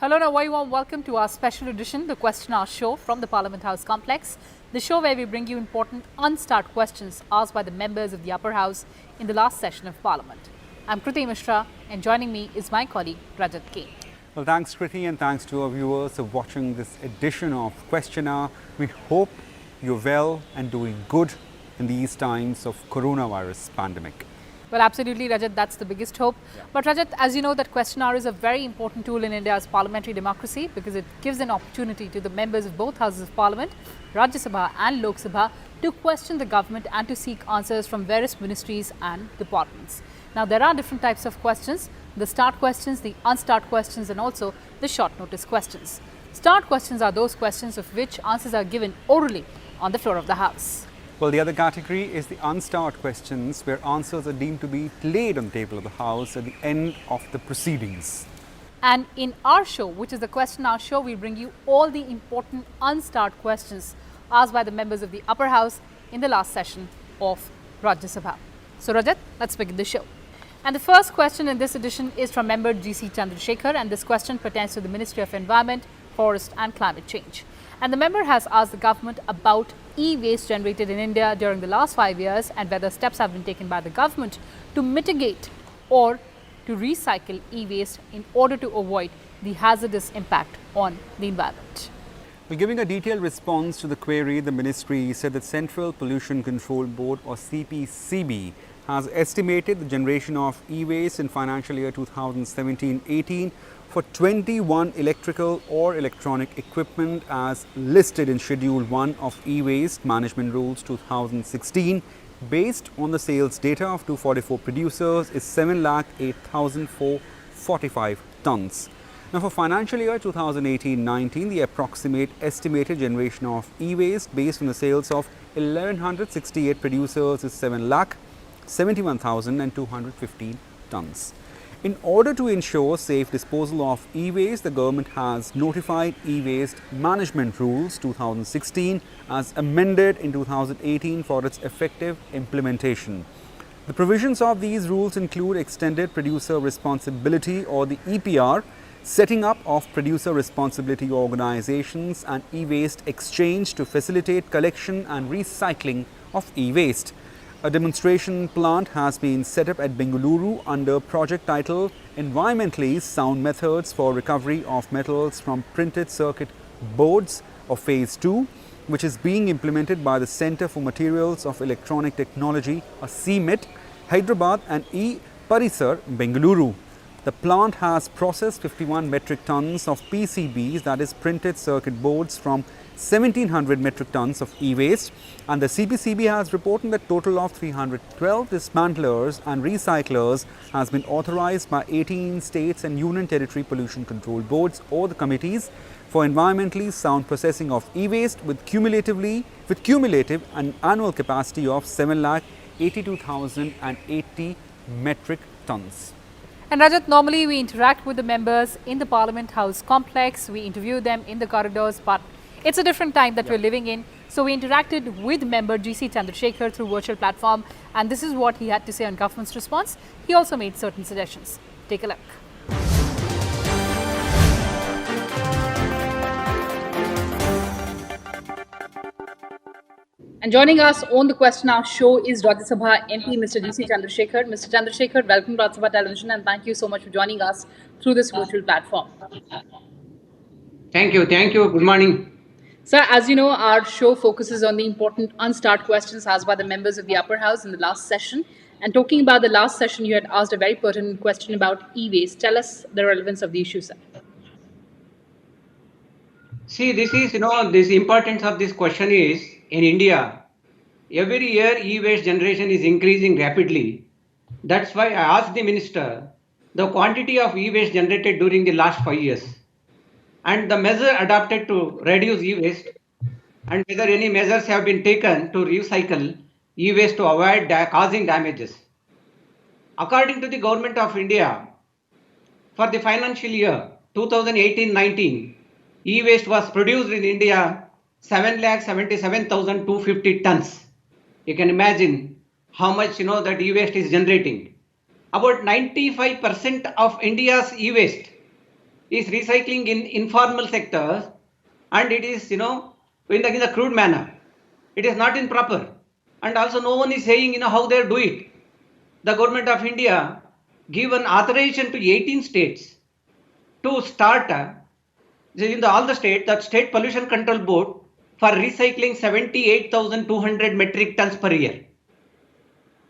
Hello and a very warm welcome to our special edition, the Question Hour show from the Parliament House complex. The show where we bring you important unstart questions asked by the members of the upper house in the last session of Parliament. I'm Kriti Mishra and joining me is my colleague Rajat Kain. Well, thanks Kriti and thanks to our viewers for watching this edition of Question Hour. We hope you're well and doing good in these times of coronavirus pandemic. Well, absolutely, Rajat, that's the biggest hope. Yeah. But Rajat, as you know, that Question Hour is a very important tool in India's parliamentary democracy because it gives an opportunity to the members of both houses of Parliament, Rajya Sabha and Lok Sabha, to question the government and to seek answers from various ministries and departments. Now, there are different types of questions, the start questions, the unstart questions and also the short notice questions. Start questions are those questions of which answers are given orally on the floor of the House. Well, the other category is the unstart questions where answers are deemed to be laid on the table of the House at the end of the proceedings. And in our show, which is the Question Hour show, we bring you all the important unstart questions asked by the members of the upper house in the last session of Rajya Sabha. So Rajat, let's begin the show. And the first question in this edition is from member GC Chandrasekhar, and this question pertains to the Ministry of Environment, Forest and Climate Change. And the member has asked the government about e-waste generated in India during the last 5 years and whether steps have been taken by the government to mitigate or to recycle e-waste in order to avoid the hazardous impact on the environment. Well, giving a detailed response to the query, the ministry said that Central Pollution Control Board or CPCB has estimated the generation of e-waste in financial year 2017-18 for 21 electrical or electronic equipment as listed in Schedule 1 of E-Waste Management Rules 2016 based on the sales data of 244 producers is 7,08,445 tonnes. Now for financial year 2018-19, the approximate estimated generation of e-waste based on the sales of 1,168 producers is 7,71,215 tonnes. In order to ensure safe disposal of e-waste, the government has notified E-Waste Management Rules 2016 as amended in 2018 for its effective implementation. The provisions of these rules include extended producer responsibility or the EPR, setting up of producer responsibility organizations and e-waste exchange to facilitate collection and recycling of e-waste. A demonstration plant has been set up at Bengaluru under project title Environmentally Sound Methods for Recovery of Metals from Printed Circuit Boards of Phase 2, which is being implemented by the Centre for Materials of Electronic Technology, or CMET, Hyderabad and E-Parisar, Bengaluru. The plant has processed 51 metric tons of PCBs, that is printed circuit boards, from 1700 metric tons of e-waste, and the CPCB has reported that total of 312 dismantlers and recyclers has been authorized by 18 states and union territory pollution control boards or the committees for environmentally sound processing of e-waste with cumulative and annual capacity of 7,82,080 metric tons. And Rajat, normally we interact with the members in the Parliament House complex, we interview them in the corridors, but it's a different time that we're living in. So we interacted with member GC Chandrasekhar through virtual platform, and this is what he had to say on government's response. He also made certain suggestions. Take a look. And joining us on the Question Hour show is Rajya Sabha MP, Mr. GC Chandrasekhar. Mr. Chandrasekhar, welcome to Rajya Sabha Television and thank you so much for joining us through this virtual platform. Thank you. Good morning. Sir, as you know, our show focuses on the important unstart questions asked by the members of the upper house in the last session. And talking about the last session, you had asked a very pertinent question about e-waste. Tell us the relevance of the issue, sir. See, this is, this importance of this question is, in India, every year e-waste generation is increasing rapidly. That's why I asked the minister the quantity of e-waste generated during the last 5 years and the measure adopted to reduce e-waste and whether any measures have been taken to recycle e-waste to avoid causing damages. According to the Government of India, for the financial year 2018-19, e-waste was produced in India 7,77,250 tons. You can imagine how much that e-waste is generating. About 95% of India's e-waste is recycling in informal sectors, and it is, in the crude manner. It is not in proper. And also no one is saying, how they do it. The government of India given authorization to 18 states to start all the states, that state pollution control board for recycling 78,200 metric tons per year.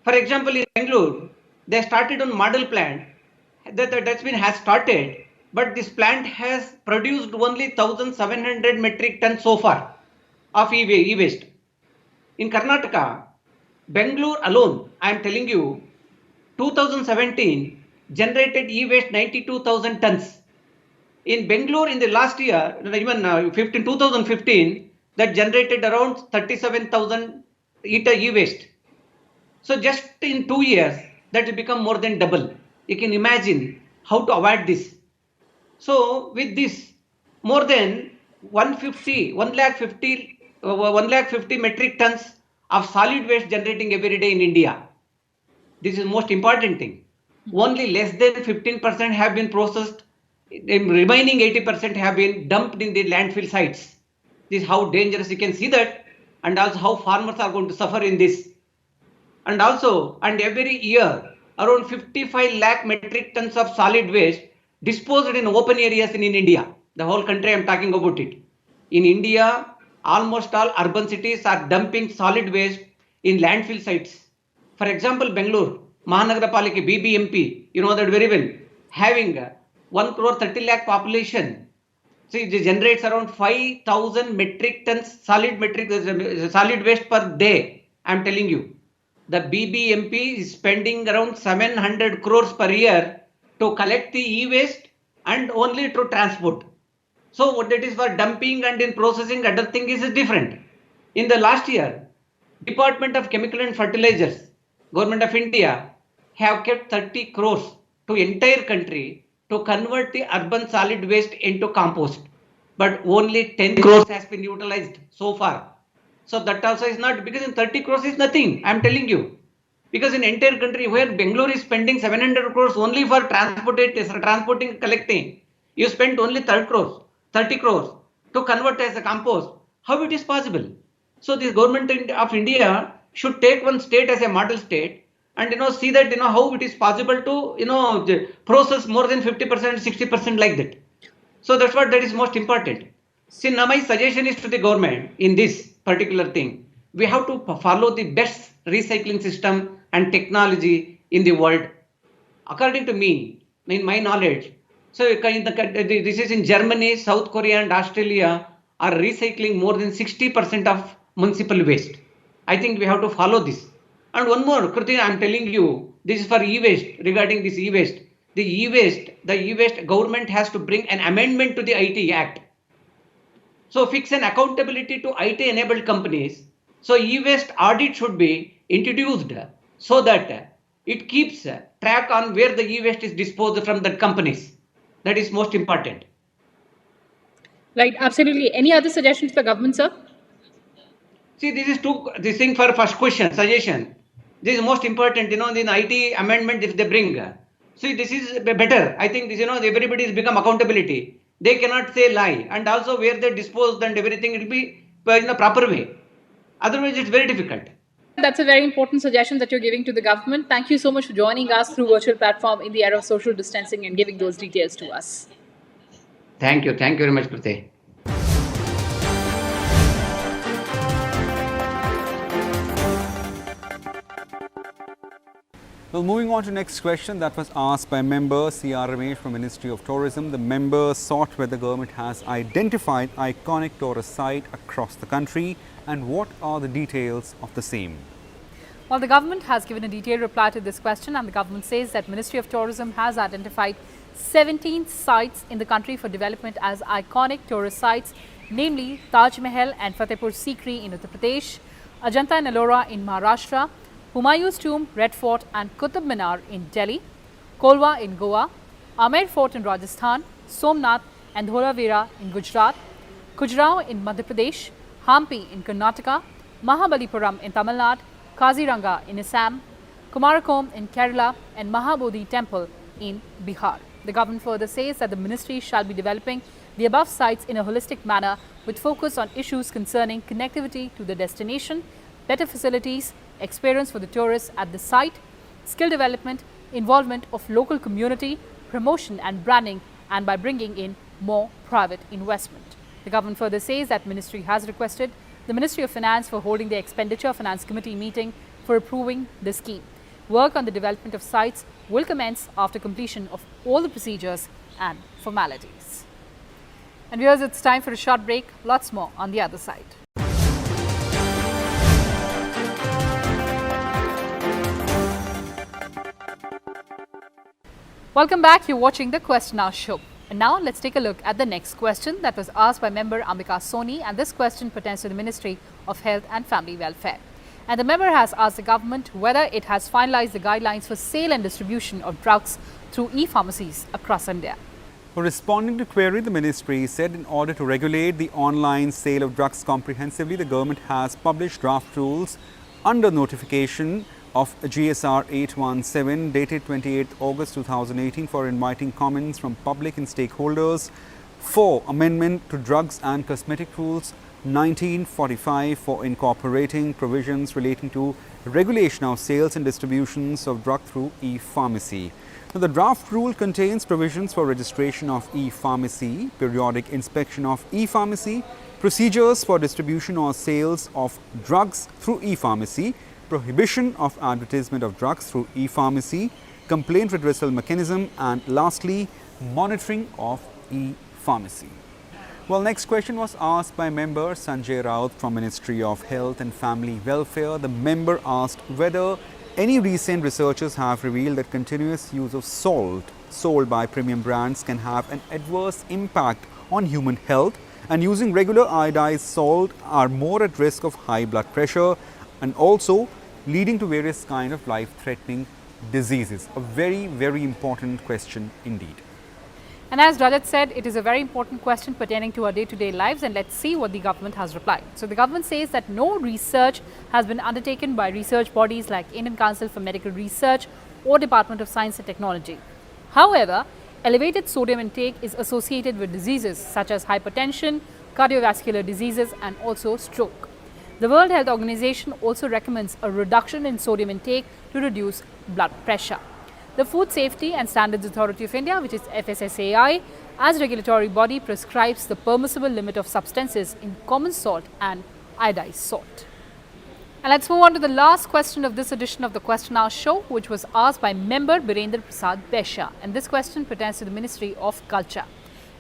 For example, in Bangalore, they started on model plant. The dustbin has started, but this plant has produced only 1,700 metric tons so far of e-waste. In Karnataka, Bangalore alone, I am telling you, 2017 generated e-waste 92,000 tons. In Bangalore in the last year, even 2015, that generated around 37,000 e-waste. So just in 2 years, that will become more than double. You can imagine how to avoid this. So with this, more than 150 metric tons of solid waste generating every day in India. This is the most important thing. Only less than 15% have been processed. The remaining 80% have been dumped in the landfill sites. This is how dangerous you can see that, and also how farmers are going to suffer in this. And every year, around 55 lakh metric tons of solid waste disposed in open areas in India. The whole country I am talking about it. In India, almost all urban cities are dumping solid waste in landfill sites. For example, Bangalore, Mahanagarapalika, BBMP, you know that very well, having 1 crore 30 lakh population. See, it generates around 5,000 metric tons solid waste per day. I am telling you. The BBMP is spending around 700 crores per year to collect the e-waste and only to transport. So what that is for dumping and in processing, other thing is different. In the last year, Department of Chemical and Fertilizers, Government of India have kept 30 crores to entire country to convert the urban solid waste into compost. But only 10 crores has been utilized so far. So that also is not, because in 30 crores is nothing, I am telling you. Because in entire country where Bangalore is spending 700 crores only for transporting, collecting, you spend only 30 crores to convert as a compost. How it is possible? So this government of India should take one state as a model state and see that how it is possible to process more than 50%, 60% like that. So that's what that is most important. See, now my suggestion is to the government in this particular thing. We have to follow the best recycling system and technology in the world. According to me, in my knowledge, so this is in Germany, South Korea and Australia are recycling more than 60% of municipal waste. I think we have to follow this. And one more, Kriti, I am telling you, this is for e-waste, regarding this e-waste. The e-waste government has to bring an amendment to the IT Act. So fix an accountability to IT enabled companies. So e-waste audit should be introduced so that it keeps track on where the e-waste is disposed from the companies. That is most important. Right, absolutely. Any other suggestions for government, sir? See, this thing for first question, suggestion. This is most important, in IT amendment if they bring. See, this is better. I think this, everybody has become accountability. They cannot say lie, and also where they disposed and everything, it will be in a proper way. Otherwise, it's very difficult. That's a very important suggestion that you're giving to the government. Thank you so much for joining us through virtual platform in the era of social distancing and giving those details to us. Thank you. Thank you very much, Kriti. Well, moving on to next question that was asked by member C.R. Ramesh from Ministry of Tourism. The member sought whether the government has identified iconic tourist site across the country and what are the details of the same. Well, the government has given a detailed reply to this question, and the government says that Ministry of Tourism has identified 17 sites in the country for development as iconic tourist sites, namely Taj Mahal and Fatehpur Sikri in Uttar Pradesh, Ajanta and Ellora in Maharashtra, Humayun's Tomb, Red Fort and Qutub Minar in Delhi, Kolwa in Goa, Amer Fort in Rajasthan, Somnath and Dholavira in Gujarat, Khajuraho in Madhya Pradesh, Hampi in Karnataka, Mahabalipuram in Tamil Nadu, Kaziranga in Assam, Kumarakom in Kerala and Mahabodhi Temple in Bihar. The government further says that the ministry shall be developing the above sites in a holistic manner with focus on issues concerning connectivity to the destination, better facilities, experience for the tourists at the site, skill development, involvement of local community, promotion and branding, and by bringing in more private investment. The government further says that ministry has requested the Ministry of Finance for holding the Expenditure Finance Committee meeting for approving the scheme. Work on the development of sites will commence after completion of all the procedures and formalities. And viewers, it's time for a short break. Lots more on the other side. Welcome back. You're watching the Question Hour show. And now let's take a look at the next question that was asked by member Ambika Soni, and this question pertains to the Ministry of Health and Family Welfare. And the member has asked the government whether it has finalized the guidelines for sale and distribution of drugs through e-pharmacies across India. Responding to query, the ministry said in order to regulate the online sale of drugs comprehensively, the government has published draft rules under notification of GSR 817 dated 28 August 2018 for inviting comments from public and stakeholders for amendment to drugs and cosmetic rules 1945 for incorporating provisions relating to regulation of sales and distributions of drug through e-pharmacy. Now, the draft rule contains provisions for registration of e-pharmacy, periodic inspection of e-pharmacy, procedures for distribution or sales of drugs through e-pharmacy, prohibition of advertisement of drugs through e-pharmacy, complaint redressal mechanism, and lastly, monitoring of e-pharmacy. Well, next question was asked by member Sanjay Raut from Ministry of Health and Family Welfare. The member asked whether any recent researchers have revealed that continuous use of salt sold by premium brands can have an adverse impact on human health, and using regular iodized salt are more at risk of high blood pressure and also leading to various kind of life-threatening diseases. A very, very important question indeed. And as Rajat said, it is a very important question pertaining to our day-to-day lives, and let's see what the government has replied. So the government says that no research has been undertaken by research bodies like Indian Council for Medical Research or Department of Science and Technology. However, elevated sodium intake is associated with diseases such as hypertension, cardiovascular diseases, and also stroke. The World Health Organization also recommends a reduction in sodium intake to reduce blood pressure. The Food Safety and Standards Authority of India, which is FSSAI, as regulatory body prescribes the permissible limit of substances in common salt and iodized salt. And let's move on to the last question of this edition of the Question Hour show, which was asked by member Birendra Prasad Besha. And this question pertains to the Ministry of Culture.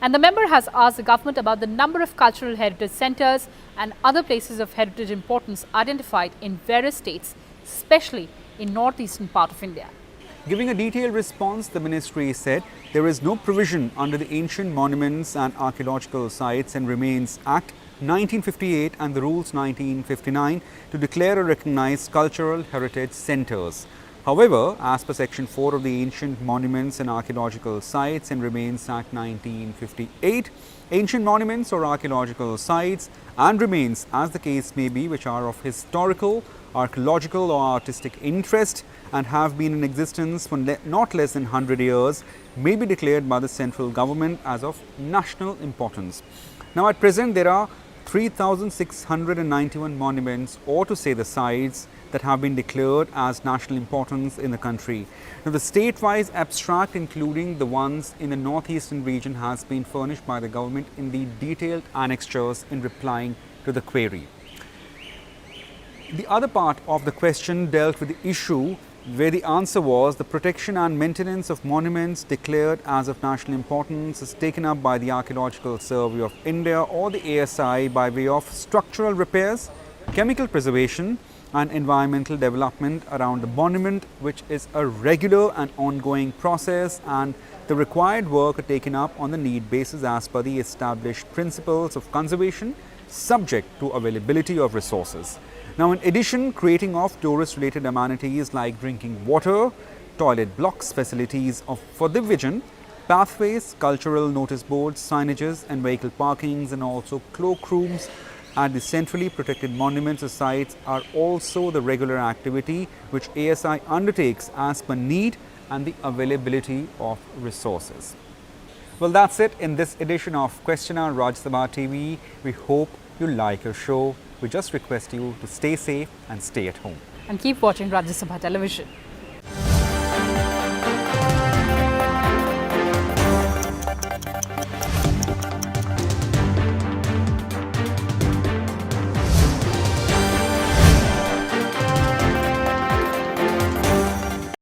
And the member has asked the government about the number of cultural heritage centres and other places of heritage importance identified in various states, especially in northeastern part of India. Giving a detailed response, the ministry said there is no provision under the Ancient Monuments and Archaeological Sites and Remains Act 1958 and the Rules 1959 to declare or recognize cultural heritage centres. However, as per Section 4 of the Ancient Monuments and Archaeological Sites and Remains Act 1958, ancient monuments or archaeological sites and remains, as the case may be, which are of historical, archaeological or artistic interest and have been in existence for not less than 100 years, may be declared by the central government as of national importance. Now, at present, there are 3,691 monuments, or to say the sites, that have been declared as national importance in the country. Now, the state-wise abstract, including the ones in the northeastern region, has been furnished by the government in the detailed annexures in replying to the query. The other part of the question dealt with the issue where the answer was the protection and maintenance of monuments declared as of national importance is taken up by the Archaeological Survey of India or the ASI by way of structural repairs, chemical preservation and environmental development around the monument, which is a regular and ongoing process, and the required work are taken up on the need basis as per the established principles of conservation subject to availability of resources. Now, in addition, creating of tourist-related amenities like drinking water, toilet blocks, facilities for the vision, pathways, cultural notice boards, signages and vehicle parkings, and also cloakrooms at the centrally protected monuments or sites are also the regular activity which ASI undertakes as per need and the availability of resources. Well, that's it in this edition of Question Hour Rajya Sabha TV. We hope you like our show. We just request you to stay safe and stay at home. And keep watching Rajya Sabha television.